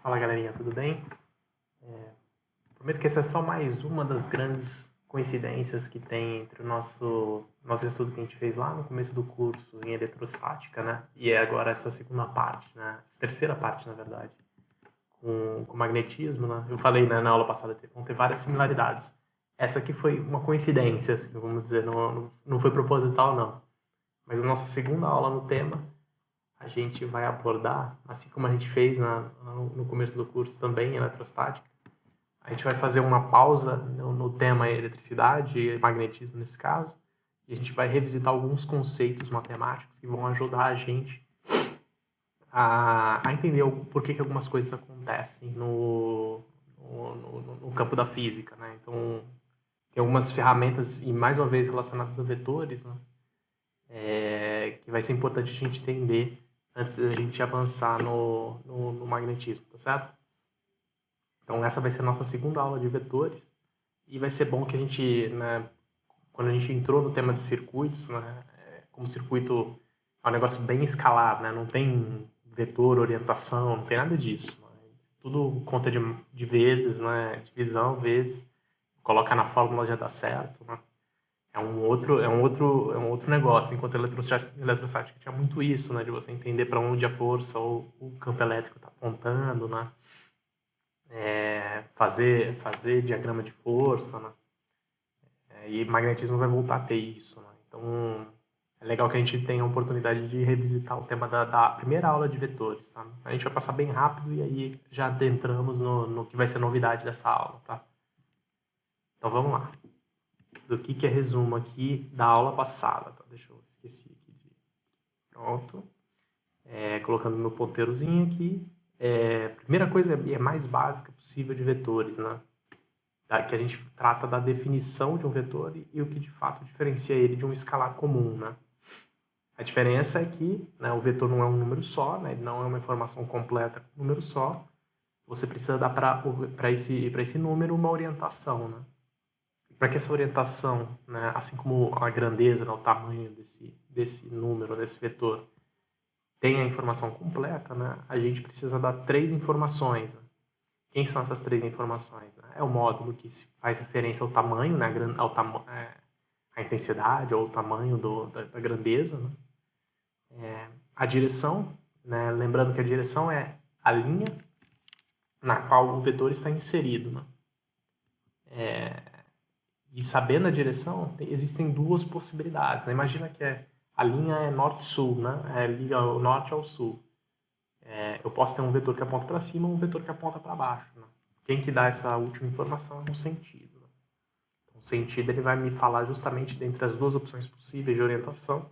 Fala galerinha, tudo bem? Prometo que essa é só mais uma das grandes coincidências que tem entre o nosso estudo que a gente fez lá no começo do curso em eletrostática, né? E é agora essa segunda parte, né? Essa terceira parte, na verdade, com magnetismo, né? Eu falei, né, na aula passada que vão ter várias similaridades. Essa aqui foi uma coincidência, assim, vamos dizer, não foi proposital, não. Mas a nossa segunda aula no tema, a gente vai abordar, assim como a gente fez no começo do curso também, em eletrostática, a gente vai fazer uma pausa no tema eletricidade e magnetismo nesse caso, e a gente vai revisitar alguns conceitos matemáticos que vão ajudar a gente a entender por que algumas coisas acontecem no campo da física, né? Então, tem algumas ferramentas, e mais uma vez relacionadas a vetores, né? Que vai ser importante a gente entender antes da gente avançar no magnetismo, tá certo? Então essa vai ser a nossa segunda aula de vetores, e vai ser bom que a gente, né, quando a gente entrou no tema de circuitos, né, como circuito é um negócio bem escalar, né, não tem vetor, orientação, não tem nada disso. Né, tudo conta de vezes, né, divisão, vezes, coloca na fórmula já dá certo, né. É um outro negócio, enquanto a eletrostática tinha muito isso, né, de você entender para onde a força ou o campo elétrico está apontando, né, fazer diagrama de força, né, e magnetismo vai voltar a ter isso, né. Então é legal que a gente tenha a oportunidade de revisitar o tema da primeira aula de vetores, tá? A gente vai passar bem rápido e aí já adentramos no que vai ser novidade dessa aula, tá? Então vamos lá. Do que é resumo aqui da aula passada, tá? Deixa eu esqueci aqui de... Pronto. Colocando meu ponteirozinho aqui. Primeira coisa é mais básica possível de vetores, né? Que a gente trata da definição de um vetor e o que de fato diferencia ele de um escalar comum, né? A diferença é que, né, o vetor não é um número só, né, ele não é uma informação completa com um número só. Você precisa dar para esse número uma orientação, né? Para que essa orientação, né, assim como a grandeza, né, o tamanho desse número, desse vetor, tenha a informação completa, né, a gente precisa dar 3 informações. Né? Quem são essas 3 informações? Né? É o módulo que faz referência ao tamanho, né, a intensidade ou o tamanho da grandeza, né? A direção, né? Lembrando que a direção é a linha na qual o vetor está inserido. Né? E sabendo a direção, existem 2 possibilidades. Né? Imagina que a linha é norte-sul, né? Liga o norte ao sul. Eu posso ter um vetor que aponta para cima e um vetor que aponta para baixo. Né? Quem que dá essa última informação é um sentido. Né? Então, o sentido ele vai me falar justamente dentre as 2 opções possíveis de orientação,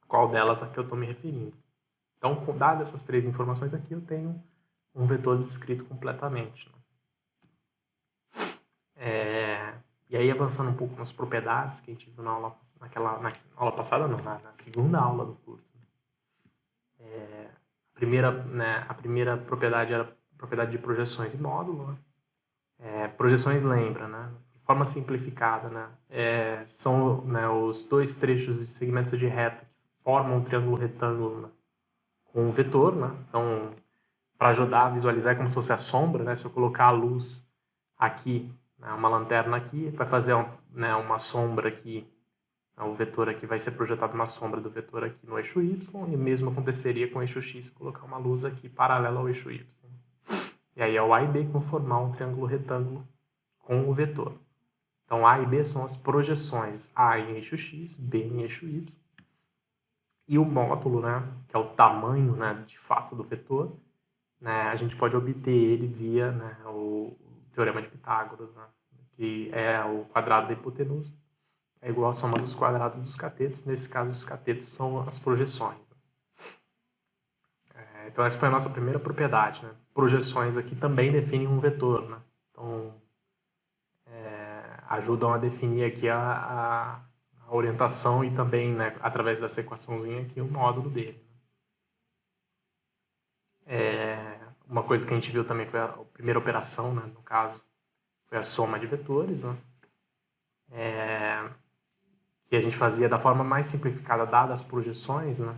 qual delas a que eu estou me referindo. Então, dadas essas 3 informações aqui, eu tenho um vetor descrito completamente. Né? E aí, avançando um pouco nas propriedades que a gente viu na aula passada, não, na segunda aula do curso. A primeira propriedade era a propriedade de projeções e módulo. Né? Projeções lembra, né? De forma simplificada, né? São, né, os 2 trechos de segmentos de reta que formam um triângulo retângulo, né, com um vetor. Né? Então, para ajudar a visualizar, é como se fosse a sombra, né? Se eu colocar a luz aqui, né, uma lanterna aqui, vai fazer uma sombra aqui, o vetor aqui vai ser projetado uma sombra do vetor aqui no eixo Y, e o mesmo aconteceria com o eixo X se colocar uma luz aqui paralela ao eixo Y. E aí é o A e B que vão formar um triângulo retângulo com o vetor. Então A e B são as projeções, A em eixo X, B em eixo Y. E o módulo, né, que é o tamanho, né, de fato do vetor, né, a gente pode obter ele via, né, o teorema de Pitágoras, né, que é o quadrado da hipotenusa é igual à soma dos quadrados dos catetos. Nesse caso, os catetos são as projeções. Então, essa foi a nossa primeira propriedade. Né? Projeções aqui também definem um vetor. Né? Então, ajudam a definir aqui a orientação e também, né, através dessa equaçãozinha aqui, o módulo dele. Uma coisa que a gente viu também foi a primeira operação, né, no caso, foi a soma de vetores. Né? Que a gente fazia da forma mais simplificada, dadas as projeções, né?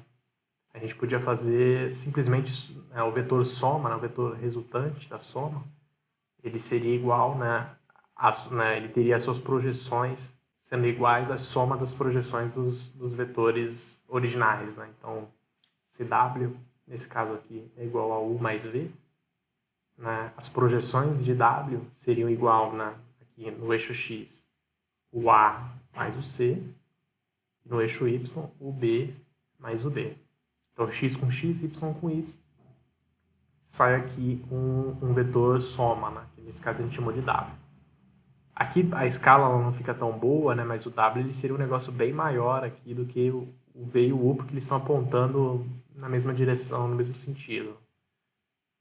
a gente podia fazer simplesmente o vetor soma, né, o vetor resultante da soma, ele seria igual, né, ele teria as suas projeções sendo iguais à soma das projeções dos vetores originais. Né? Então, CW, nesse caso aqui, é igual a U mais V. Né? As projeções de W seriam igual, né, aqui no eixo X, o A mais o C, e no eixo Y, o B mais o D. Então, X com X, Y com Y, sai aqui um vetor soma, né? Que nesse caso a gente chamou de W. Aqui a escala ela não fica tão boa, né? Mas o W ele seria um negócio bem maior aqui do que o V e o U, porque eles estão apontando na mesma direção, no mesmo sentido.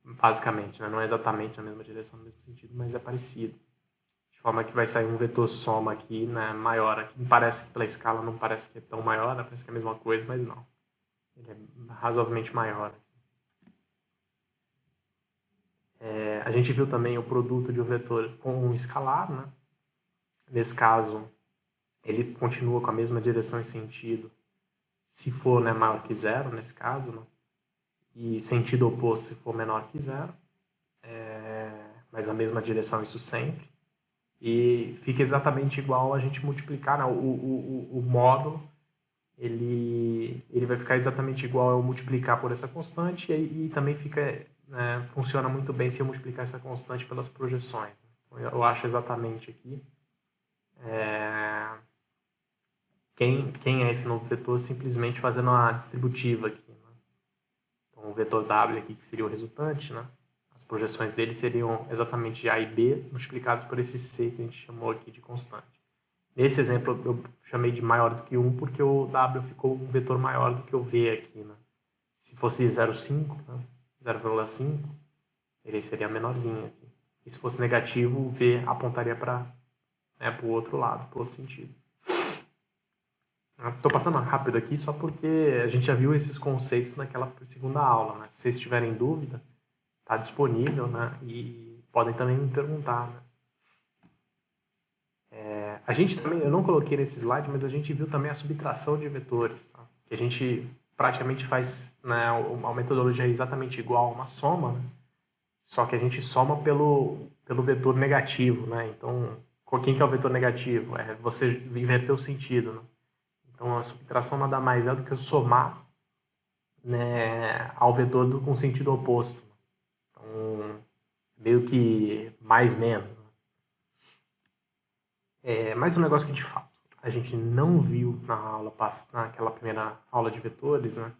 Basicamente, né? Não é exatamente na mesma direção, no mesmo sentido, mas é parecido. De forma que vai sair um vetor soma aqui, né? Maior. Aqui parece que pela escala não parece que é tão maior, né? Parece que é a mesma coisa, mas não. Ele é razoavelmente maior. A gente viu também o produto de um vetor com um escalar, né? Nesse caso, ele continua com a mesma direção e sentido, se for, né, maior que zero, nesse caso, né? E sentido oposto se for menor que zero, mas a mesma direção isso sempre. E fica exatamente igual a gente multiplicar, né? O módulo, ele vai ficar exatamente igual ao multiplicar por essa constante e também fica, né, funciona muito bem se eu multiplicar essa constante pelas projeções. Então, eu acho exatamente aqui. Quem é esse novo vetor simplesmente fazendo uma distributiva aqui. Né? Então, o vetor W aqui, que seria o resultante, né? As projeções dele seriam exatamente A e B multiplicados por esse C que a gente chamou aqui de constante. Nesse exemplo, eu chamei de maior do que 1 porque o W ficou um vetor maior do que o V aqui. Né? Se fosse 0,5, né? 0,5, ele seria menorzinho aqui. E se fosse negativo, o V apontaria para, né, o outro lado, para o outro sentido. Estou passando rápido aqui só porque a gente já viu esses conceitos naquela segunda aula. Né? Se vocês tiverem dúvida, está disponível, né? E podem também me perguntar. Né? A gente também, eu não coloquei nesse slide, mas a gente viu também a subtração de vetores. Tá? Que a gente praticamente faz, né, uma metodologia exatamente igual a uma soma, né? Só que a gente soma pelo vetor negativo. Né? Então, quem que é o vetor negativo? É você inverter o sentido. Né? Então, a subtração nada mais é do que eu somar, né, ao vetor com sentido oposto. Então, meio que mais menos. Mais um negócio que, de fato, a gente não viu naquela primeira aula de vetores, né,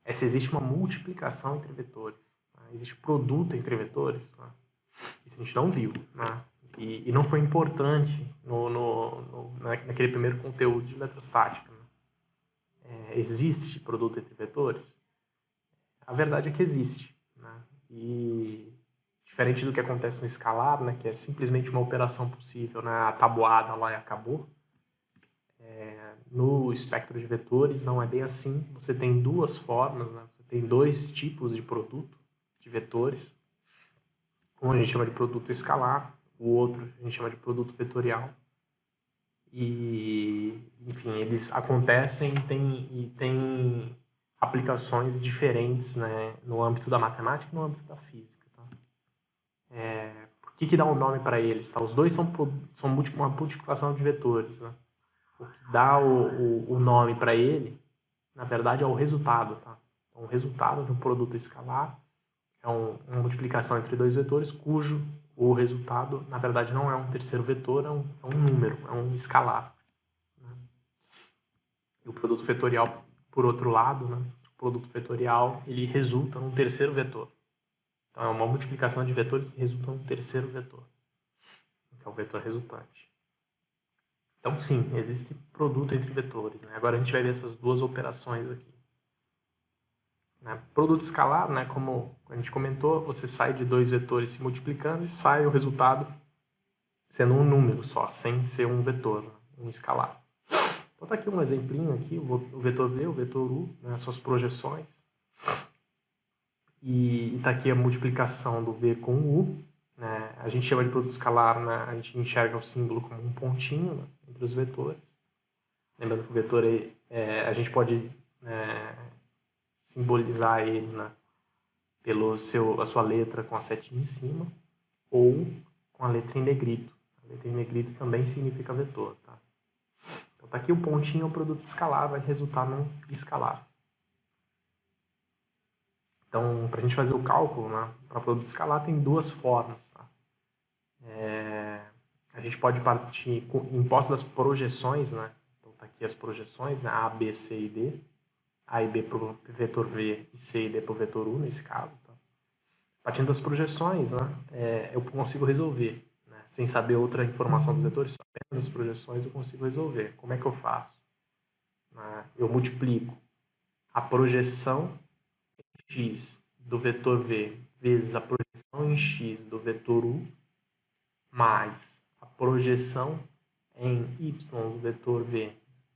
é se existe uma multiplicação entre vetores. Né, existe produto entre vetores. Né, isso a gente não viu. Né, e não foi importante naquele primeiro conteúdo de eletrostática. Né. Existe produto entre vetores? A verdade é que existe. Né? E diferente do que acontece no escalar, né, que é simplesmente uma operação possível, né, a tabuada lá e acabou, no espectro de vetores não é bem assim. Você tem duas formas, né? Você tem dois tipos de produto de vetores. Um a gente chama de produto escalar, o outro a gente chama de produto vetorial. E, enfim, eles acontecem e tem aplicações diferentes, né, no âmbito da matemática e no âmbito da física. Tá? Por que dá um nome para eles? Tá? Os dois são uma multiplicação de vetores. Né? O que dá o nome para ele, na verdade, é o resultado. Tá? Então, o resultado de um produto escalar é uma multiplicação entre dois vetores cujo o resultado, na verdade, não é um terceiro vetor, é um número, é um escalar. Né? E o produto vetorial, por outro lado, né? O produto vetorial ele resulta num terceiro vetor. Então, é uma multiplicação de vetores que resulta num terceiro vetor, que é o vetor resultante. Então, sim, existe produto entre vetores. Né? Agora a gente vai ver essas duas operações aqui. Né? Produto escalar, né, como a gente comentou, você sai de dois vetores se multiplicando e sai o resultado sendo um número só, sem ser um vetor, um escalar. Então tá aqui um exemplinho aqui, o vetor V, o vetor U, né, suas projeções. E tá aqui a multiplicação do V com o U. Né? A gente chama de produto escalar, né? A gente enxerga o símbolo como um pontinho, né, entre os vetores. Lembrando que o vetor a gente pode simbolizar ele, né, a sua letra com a setinha em cima, ou com a letra em negrito. A letra em negrito também significa vetor. Tá? Então tá aqui o pontinho, o produto escalar vai resultar num escalar. Então, para a gente fazer o cálculo, né, para produto escalar tem duas formas. Tá? A gente pode partir em posse das projeções, né? Então tá aqui as projeções, né? A, B, C e D. A e B para o vetor V e C e D para o vetor U, nesse caso. Tá? Partindo das projeções, né, eu consigo resolver. Né? Sem saber outra informação dos vetores, só apenas as projeções eu consigo resolver. Como é que eu faço? Eu multiplico a projeção em x do vetor V vezes a projeção em x do vetor U mais a projeção em y do vetor V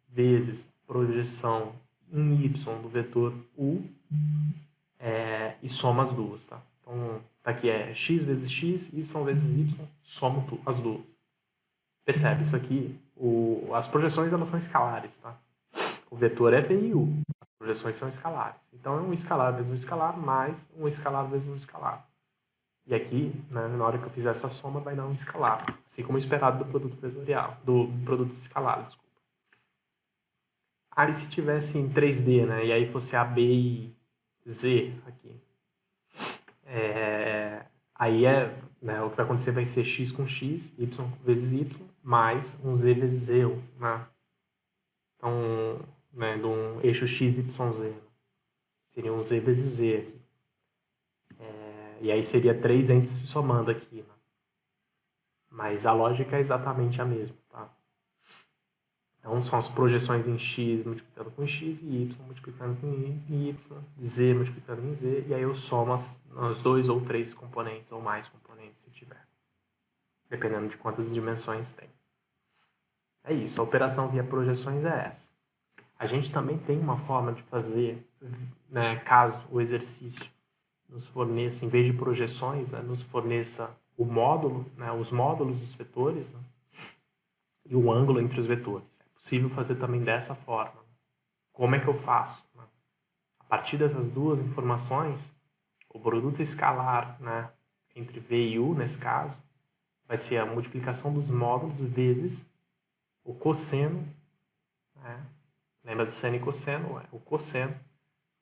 vezes projeção em y do vetor U e soma as duas, tá? Então, tá aqui x vezes x, y vezes y, somo as duas. Percebe, isso aqui, as projeções elas são escalares, tá? O vetor é V e U, as projeções são escalares. Então, é um escalar vezes um escalar mais um escalar vezes um escalar. E aqui, né, na hora que eu fizer essa soma, vai dar um escalar, assim como esperado do produto vetorial, do produto escalar, desculpa. Aí se tivesse em 3D, né, e aí fosse A, B e Z aqui, aí né, o que vai acontecer vai ser x com x, y vezes y, mais um z vezes z, né? Então, né, de um eixo x, y, z. Seria um z vezes z aqui. E aí seria 3 entes se somando aqui, né? Mas a lógica é exatamente a mesma, tá? Então, são as projeções em x multiplicando com x e y multiplicando com y, z multiplicando em z, e aí eu somo as 2 ou 3 componentes, ou mais componentes, se tiver. Dependendo de quantas dimensões tem. É isso, a operação via projeções é essa. A gente também tem uma forma de fazer, né, caso o exercício nos forneça, em vez de projeções, né, nos forneça o módulo, né, os módulos dos vetores, né, e o ângulo entre os vetores. É possível fazer também dessa forma. Como é que eu faço? Né? A partir dessas duas informações, o produto escalar, né, entre V e U, nesse caso, vai ser a multiplicação dos módulos vezes o cosseno, né? Lembra do seno e cosseno? É o cosseno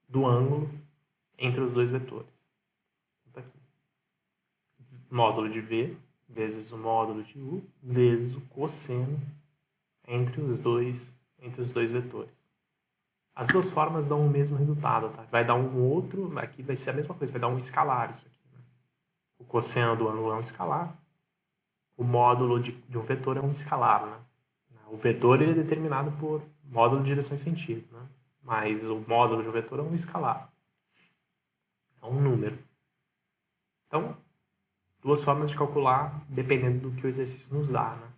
do ângulo entre os dois vetores. Então, aqui. Módulo de V vezes o módulo de U vezes o cosseno entre os dois vetores. As duas formas dão o mesmo resultado, tá? Vai dar um outro, aqui vai ser a mesma coisa, vai dar um escalar isso aqui. Né? O cosseno do ângulo é um escalar, o módulo de um vetor é um escalar, né? O vetor ele é determinado por módulo de direção e sentido, né? Mas o módulo de um vetor é um escalar. É um número. Então, duas formas de calcular, dependendo do que o exercício nos dá, né?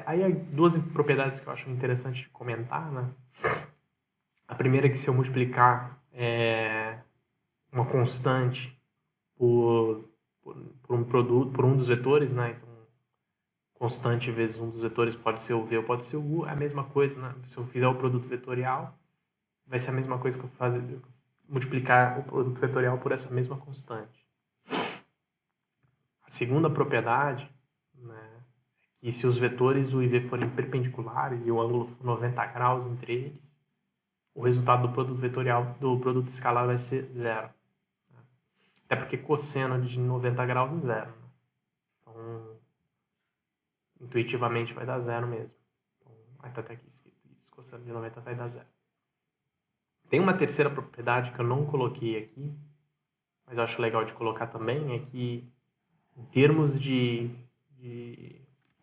Aí, duas propriedades que eu acho interessante comentar, né? A primeira é que se eu multiplicar uma constante por um produto, por um dos vetores, né? Então, constante vezes um dos vetores pode ser o V ou pode ser o U, é a mesma coisa, né? Se eu fizer o produto vetorial, vai ser a mesma coisa que eu multiplicar o produto vetorial por essa mesma constante. A segunda propriedade, né, é que se os vetores U e V forem perpendiculares e o ângulo for 90 graus entre eles, o resultado do produto vetorial do produto escalar vai ser zero. Né? Até porque cosseno de 90 graus é zero. Né? Então, intuitivamente vai dar zero mesmo. Então, vai estar até aqui escrito isso. Cosseno de 90 vai dar zero. Tem uma terceira propriedade que eu não coloquei aqui, mas eu acho legal de colocar também, é que em termos de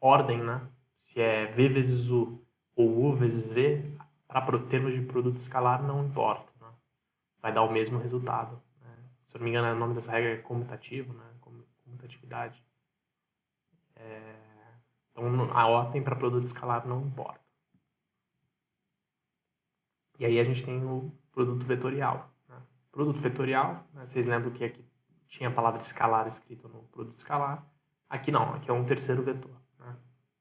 ordem, né? Se é V vezes U ou U vezes V, para termos de produto escalar não importa. Né? Vai dar o mesmo resultado. Né? Se eu não me engano, o nome dessa regra é comutativo, né? Comutatividade. Então, a ordem para produto escalar não importa. E aí a gente tem o produto vetorial. Né? Produto vetorial, né? Vocês lembram que aqui tinha a palavra escalar escrito no produto escalar. Aqui não, aqui é um terceiro vetor. Né?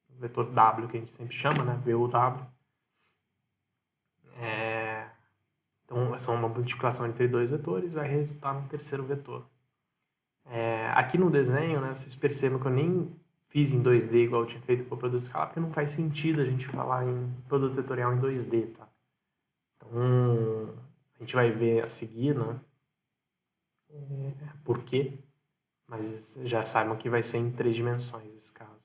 O vetor W, que a gente sempre chama, né? VUW. Então, essa é uma multiplicação entre dois vetores, vai resultar num terceiro vetor. Aqui no desenho, né, vocês percebem que eu nem fiz em 2D igual eu tinha feito para o produto escalar, porque não faz sentido a gente falar em produto vetorial em 2D, tá? Então, a gente vai ver a seguir, né, por quê, mas já saibam que vai ser em 3 dimensões nesse caso.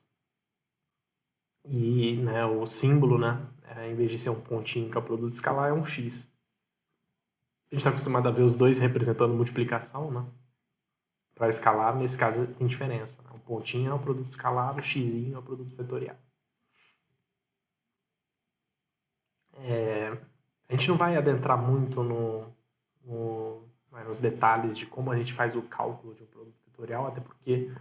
E, né, o símbolo, né, em vez de ser um pontinho que é o produto escalar, é um X. A gente está acostumado a ver os dois representando multiplicação, né? Para escalar, nesse caso, tem diferença. Né? O pontinho é o produto escalar, o xzinho é o produto vetorial. A gente não vai adentrar muito nos detalhes de como a gente faz o cálculo de um produto vetorial, até porque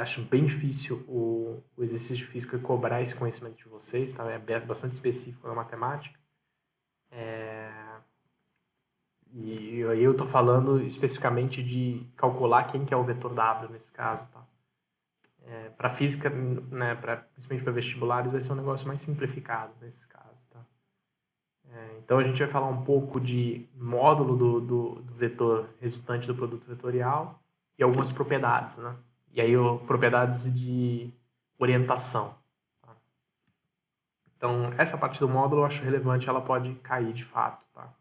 acho bem difícil o exercício de física cobrar esse conhecimento de vocês, tá? É bastante específico na matemática. E aí eu estou falando especificamente de calcular quem que é o vetor W nesse caso, tá? Para física, né, principalmente para vestibulares, vai ser um negócio mais simplificado nesse caso, tá? Então a gente vai falar um pouco de módulo do vetor resultante do produto vetorial e algumas propriedades, né? E aí propriedades de orientação. Tá? Então essa parte do módulo eu acho relevante, ela pode cair de fato, tá?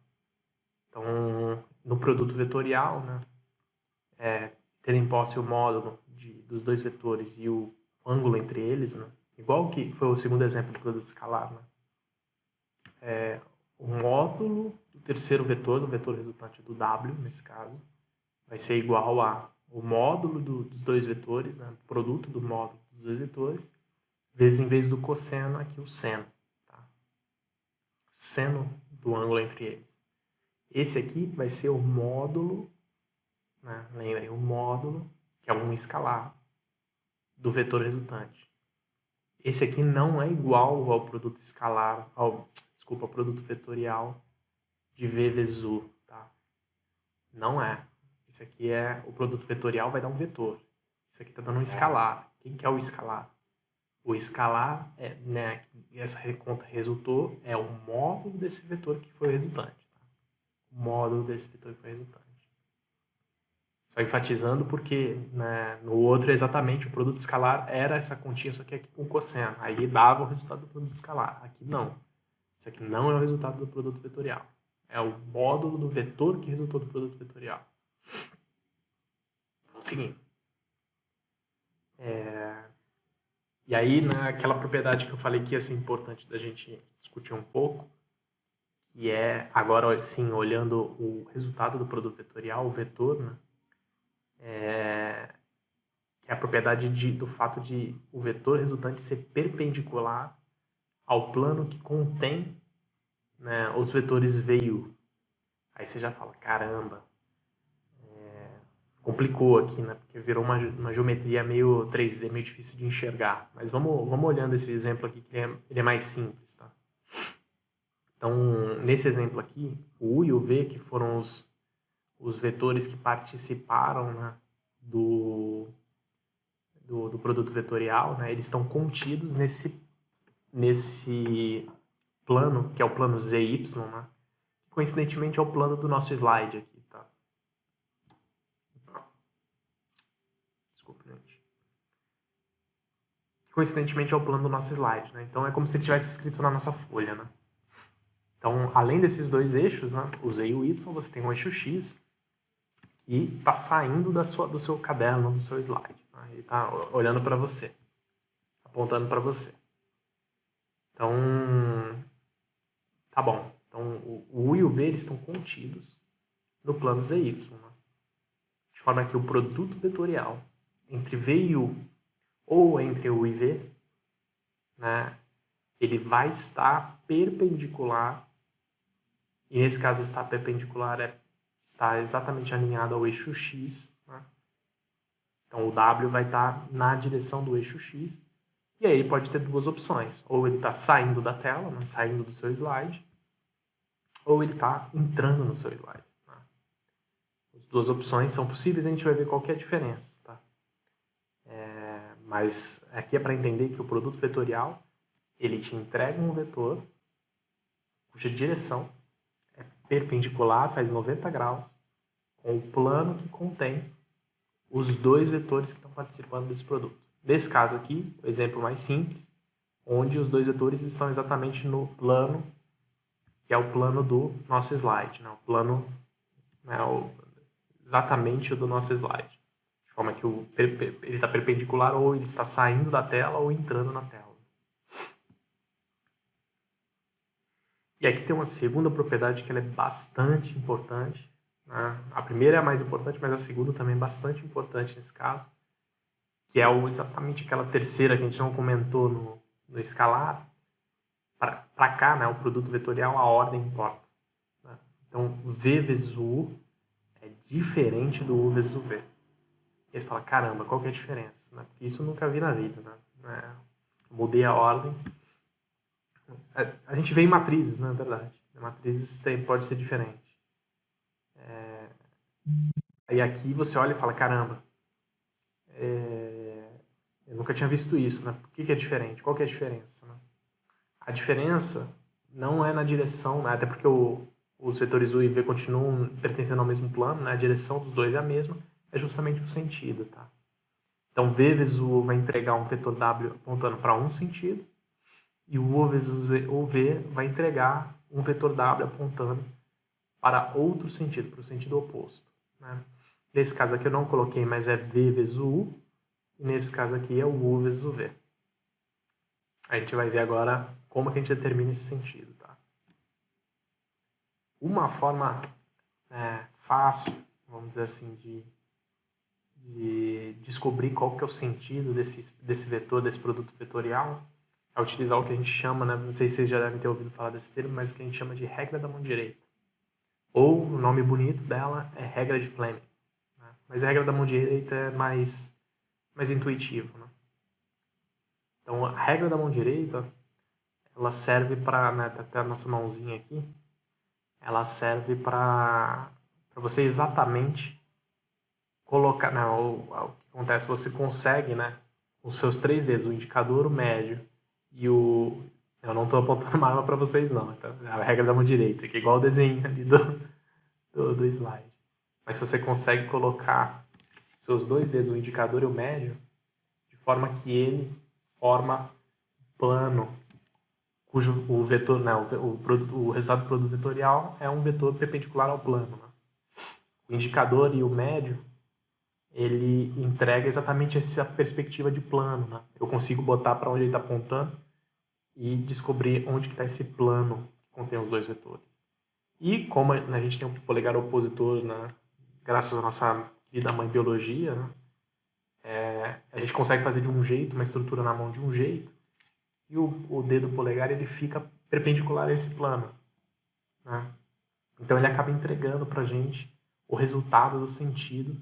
Então no produto vetorial, né, tendo em posse o módulo dos dois vetores e o ângulo entre eles, né? Igual que foi o segundo exemplo do produto escalar, né? O módulo do terceiro vetor, do vetor resultante do W, nesse caso, vai ser igual a o módulo dos dois vetores, né? O produto do módulo dos dois vetores, vezes em vez do cosseno, aqui o seno. Tá? O seno do ângulo entre eles. Esse aqui vai ser o módulo, né? Lembrem, o módulo, que é um escalar, do vetor resultante. Esse aqui não é igual ao produto escalar, ao produto vetorial de V vezes U, tá? Não é. Esse aqui é o produto vetorial, vai dar um vetor. Isso aqui está dando um escalar. Quem que é o escalar? O escalar, né, essa conta resultou, é o módulo desse vetor que foi o resultante. Tá? O módulo desse vetor que foi o resultante. Só enfatizando porque, né, no outro exatamente o produto escalar era essa continha, só que aqui com cosseno. Aí dava o resultado do produto escalar. Aqui não. Isso aqui não é o resultado do produto vetorial. É o módulo do vetor que resultou do produto vetorial. Vamos seguindo. E aí, né, aquela propriedade que eu falei que ia ser importante da gente discutir um pouco, que é, agora sim, olhando o resultado do produto vetorial, o vetor, né, que é a propriedade do fato de o vetor resultante ser perpendicular ao plano que contém, né, os vetores V e U. Aí você já fala, caramba, complicou aqui, né? Porque virou uma geometria meio 3D, meio difícil de enxergar. Mas vamos olhando esse exemplo aqui, que ele é mais simples, tá? Então, nesse exemplo aqui, o U e o V, que foram os vetores que participaram, né, do produto vetorial, né, eles estão contidos nesse plano, que é o plano ZY, né? Coincidentemente é o plano do nosso slide aqui, tá? Desculpa, gente. Coincidentemente é o plano do nosso slide, né? Então é como se ele tivesse escrito na nossa folha, né? Então, além desses dois eixos, né, o Z e o Y, você tem um eixo X que está saindo do seu caderno, do seu slide. Né? Ele está olhando para você, apontando para você. Então, tá bom. Então, o U e o V eles estão contidos no plano ZY. Né? De forma que o produto vetorial entre V e U, ou entre U e V, né, ele vai estar perpendicular, e nesse caso estar perpendicular está exatamente alinhado ao eixo X. Né? Então o W vai estar na direção do eixo X, e aí ele pode ter duas opções. Ou ele está saindo da tela, né, saindo do seu slide, ou ele está entrando no seu slide. Né? As duas opções são possíveis, a gente vai ver qual que é a diferença. Tá? Mas aqui é para entender que o produto vetorial ele te entrega um vetor cuja direção é perpendicular, faz 90 graus, com o plano que contém os dois vetores que estão participando desse produto. Nesse caso aqui, o exemplo mais simples, onde os dois vetores estão exatamente no plano, que é o plano do nosso slide, né? O plano, né, exatamente o do nosso slide. De forma que ele está perpendicular, ou ele está saindo da tela ou entrando na tela. E aqui tem uma segunda propriedade que ela é bastante importante. Né? A primeira é a mais importante, mas a segunda também é bastante importante nesse caso, que é exatamente aquela terceira que a gente não comentou no escalar. Para cá, né, o produto vetorial, a ordem importa. Né? Então, V vezes o U é diferente do U vezes o V. E aí você fala, caramba, qual que é a diferença? Né? Porque isso eu nunca vi na vida. Né? Mudei a ordem. A gente vê em matrizes, na verdade. Matrizes pode ser diferente. Aí aqui você olha e fala, caramba, eu nunca tinha visto isso, né? Por que é diferente? Qual que é a diferença? Né? A diferença não é na direção, né? Até porque os vetores U e V continuam pertencendo ao mesmo plano, né? A direção dos dois é a mesma, é justamente o sentido, tá? Então, V vezes o U vai entregar um vetor W apontando para um sentido, e o U vezes o V vai entregar um vetor W apontando para outro sentido, para o sentido oposto. Né? Nesse caso aqui eu não coloquei, mas é V vezes o U, e nesse caso aqui é o U vezes o V. A gente vai ver agora como que a gente determina esse sentido. Tá? Uma forma fácil, vamos dizer assim, de descobrir qual que é o sentido desse vetor, desse produto vetorial, é utilizar o que a gente chama, né, não sei se vocês já devem ter ouvido falar desse termo, mas o que a gente chama de regra da mão direita. Ou, o nome bonito dela é regra de Fleming. Né? Mas a regra da mão direita é mais intuitivo. Né? Então, a regra da mão direita, ela serve para, né, até a nossa mãozinha aqui, ela serve para você exatamente colocar, não, o que acontece, você consegue, né, os seus 3 dedos, o indicador, o médio e o... Eu não estou apontando uma arma para vocês, não. Então, é a regra da mão direita, que é igual o desenho ali do slide. Mas você consegue colocar seus 2 dedos, o indicador e o médio, de forma que ele forma plano, cujo o vetor, né, o resultado do produto vetorial é um vetor perpendicular ao plano. Né? O indicador e o médio, ele entrega exatamente essa perspectiva de plano. Né? Eu consigo botar para onde ele está apontando e descobrir onde está esse plano que contém os dois vetores. E como a gente tem um polegar opositor, né, graças à nossa querida mãe biologia, né, a gente consegue fazer de um jeito, uma estrutura na mão de um jeito, e o dedo polegar ele fica perpendicular a esse plano. Né? Então ele acaba entregando para a gente o resultado do sentido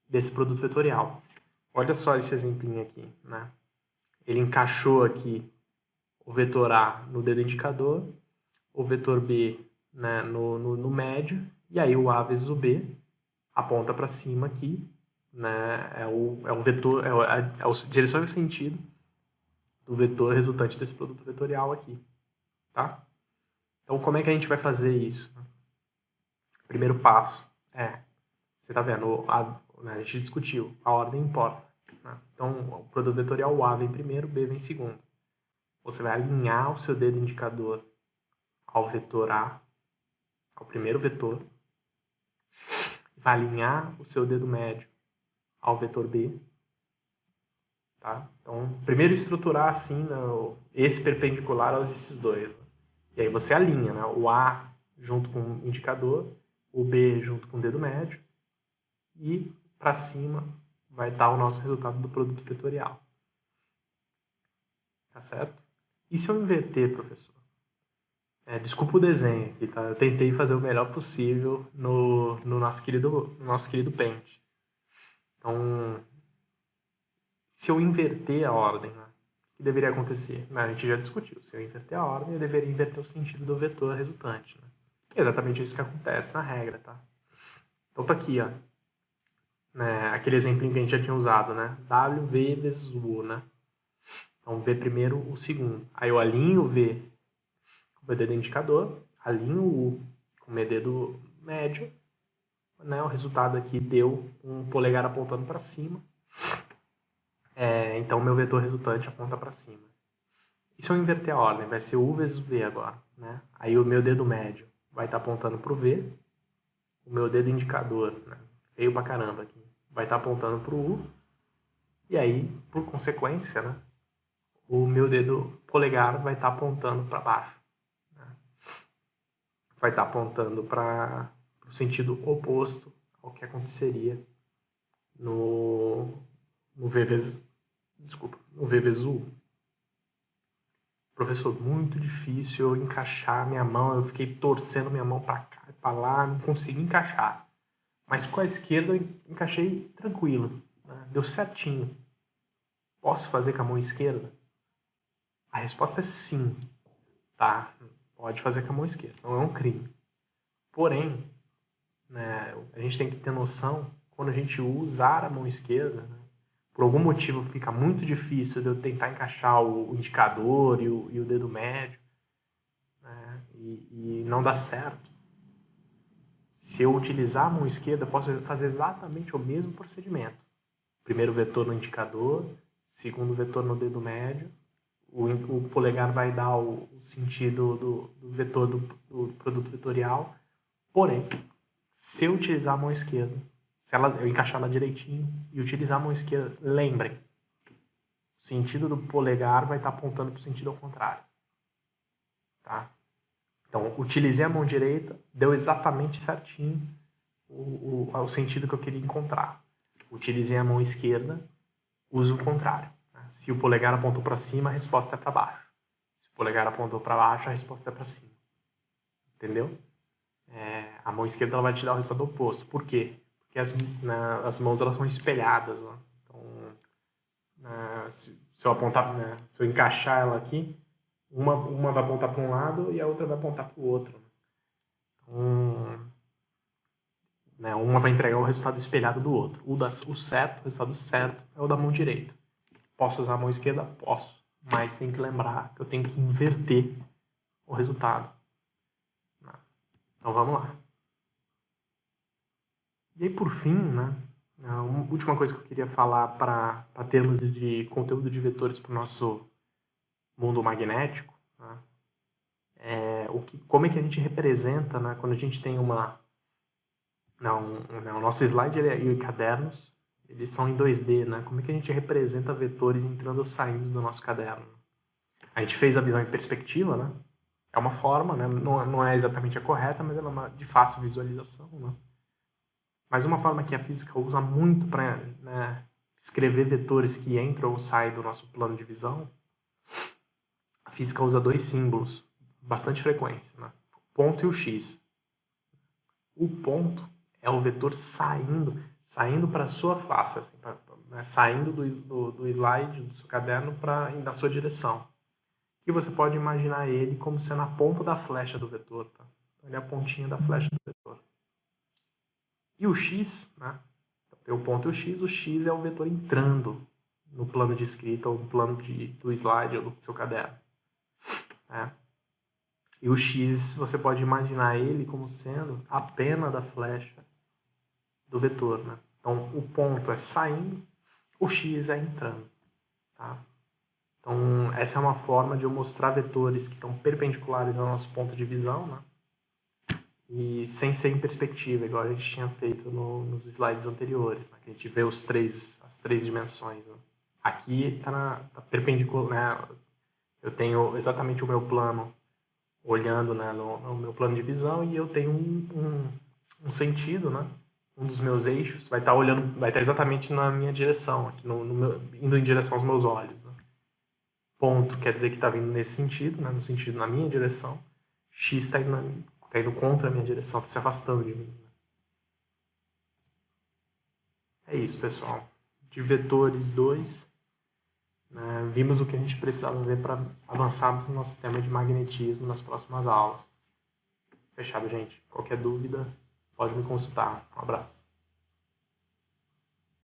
desse produto vetorial. Olha só esse exemplinho aqui. Né? Ele encaixou aqui o vetor A no dedo indicador, o vetor B, né, no médio, e aí o A vezes o B aponta para cima aqui, né, é o vetor, é a direção e o sentido do vetor resultante desse produto vetorial aqui. Tá? Então, como é que a gente vai fazer isso? Primeiro passo você está vendo, a gente discutiu, a ordem importa. Né? Então, o produto vetorial, o A vem primeiro, o B vem segundo. Você vai alinhar o seu dedo indicador ao vetor A, ao primeiro vetor, vai alinhar o seu dedo médio ao vetor B. Tá? Então, primeiro estruturar assim, né, esse perpendicular aos esses dois. Né? E aí você alinha, né, o A junto com o indicador, o B junto com o dedo médio, e para cima vai dar o nosso resultado do produto vetorial. Tá certo? E se eu inverter, professor? Desculpa o desenho aqui, tá? Eu tentei fazer o melhor possível no nosso querido Paint. Então, se eu inverter a ordem, né, o que deveria acontecer? A gente já discutiu. Se eu inverter a ordem, eu deveria inverter o sentido do vetor resultante. Né? É exatamente isso que acontece na regra, tá? Então tá aqui, ó. Né, aquele exemplinho que a gente já tinha usado, né? W, V vezes U, né? Então, V primeiro, o segundo. Aí eu alinho o V com o dedo indicador, alinho o U com o meu dedo médio, né? O resultado aqui deu um polegar apontando para cima. Então, meu vetor resultante aponta para cima. E se eu inverter a ordem, vai ser U vezes V agora, né? Aí o meu dedo médio vai estar apontando para o V, o meu dedo indicador, né? Feio pra caramba aqui, vai estar apontando para o U, e aí, por consequência, né? O meu dedo polegar vai estar apontando para baixo, né? Vai estar apontando para o sentido oposto ao que aconteceria no V vezes U. Professor, muito difícil eu encaixar minha mão, eu fiquei torcendo minha mão para cá e para lá, não consegui encaixar. Mas com a esquerda eu encaixei tranquilo, né? Deu certinho. Posso fazer com a mão esquerda? A resposta é sim, tá? Pode fazer com a mão esquerda, não é um crime. Porém, né, a gente tem que ter noção, quando a gente usar a mão esquerda, né, por algum motivo fica muito difícil de eu tentar encaixar o indicador e o dedo médio, né, e não dá certo. Se eu utilizar a mão esquerda, eu posso fazer exatamente o mesmo procedimento. Primeiro vetor no indicador, segundo vetor no dedo médio, o polegar vai dar o sentido do vetor do produto vetorial. Porém, se eu utilizar a mão esquerda, se eu encaixar ela direitinho e utilizar a mão esquerda, lembrem, o sentido do polegar vai estar apontando para o sentido ao contrário. Tá? Então, utilizei a mão direita, deu exatamente certinho o sentido que eu queria encontrar. Utilizei a mão esquerda, uso o contrário. Né? Se o polegar apontou para cima, a resposta é para baixo. Se o polegar apontou para baixo, a resposta é para cima. Entendeu? A mão esquerda ela vai te dar o resultado oposto. Por quê? Porque as mãos elas são espelhadas. Né? Então, se eu apontar, né, se eu encaixar ela aqui, uma vai apontar para um lado e a outra vai apontar para o outro. Então, né, uma vai entregar o resultado espelhado do outro. O resultado certo é o da mão direita. Posso usar a mão esquerda? Posso. Mas tem que lembrar que eu tenho que inverter o resultado. Então vamos lá. E aí, por fim, né, a última coisa que eu queria falar para termos de conteúdo de vetores para o nosso mundo magnético, né, como é que a gente representa, né, quando a gente tem uma... o nosso slide e cadernos, eles são em 2D, né? Como é que a gente representa vetores entrando ou saindo do nosso caderno? A gente fez a visão em perspectiva, né? É uma forma, né? Não é exatamente a correta, mas ela é de fácil visualização, né? Mas uma forma que a física usa muito para, né, escrever vetores que entram ou saem do nosso plano de visão, a física usa 2 símbolos, bastante frequentes, né? O ponto e o X. O ponto é o vetor saindo para a sua face, assim, né, saindo do slide, do seu caderno na sua direção. E você pode imaginar ele como sendo a ponta da flecha do vetor. Tá? Então, ele é a pontinha da flecha do vetor. E o X, né? Então, tem o ponto e o X é o vetor entrando no plano de escrita ou no plano do slide ou do seu caderno. Né? E o X, você pode imaginar ele como sendo a pena da flecha do vetor. Né? Então, o ponto é saindo, o X é entrando. Tá? Então, essa é uma forma de eu mostrar vetores que estão perpendiculares ao nosso ponto de visão, né? E sem ser em perspectiva, igual a gente tinha feito nos slides anteriores, né? Que a gente vê as três dimensões. Né? Aqui está perpendicular, né? Eu tenho exatamente o meu plano olhando, né, no meu plano de visão e eu tenho um sentido, né? Um dos meus eixos vai estar exatamente na minha direção, aqui indo em direção aos meus olhos. Né? Ponto quer dizer que está vindo nesse sentido, né? No sentido na minha direção. X está indo contra a minha direção, está se afastando de mim. É isso, pessoal. De vetores 2, né, vimos o que a gente precisava ver para avançarmos no nosso tema de magnetismo nas próximas aulas. Fechado, gente? Qualquer dúvida, pode me consultar. Um abraço.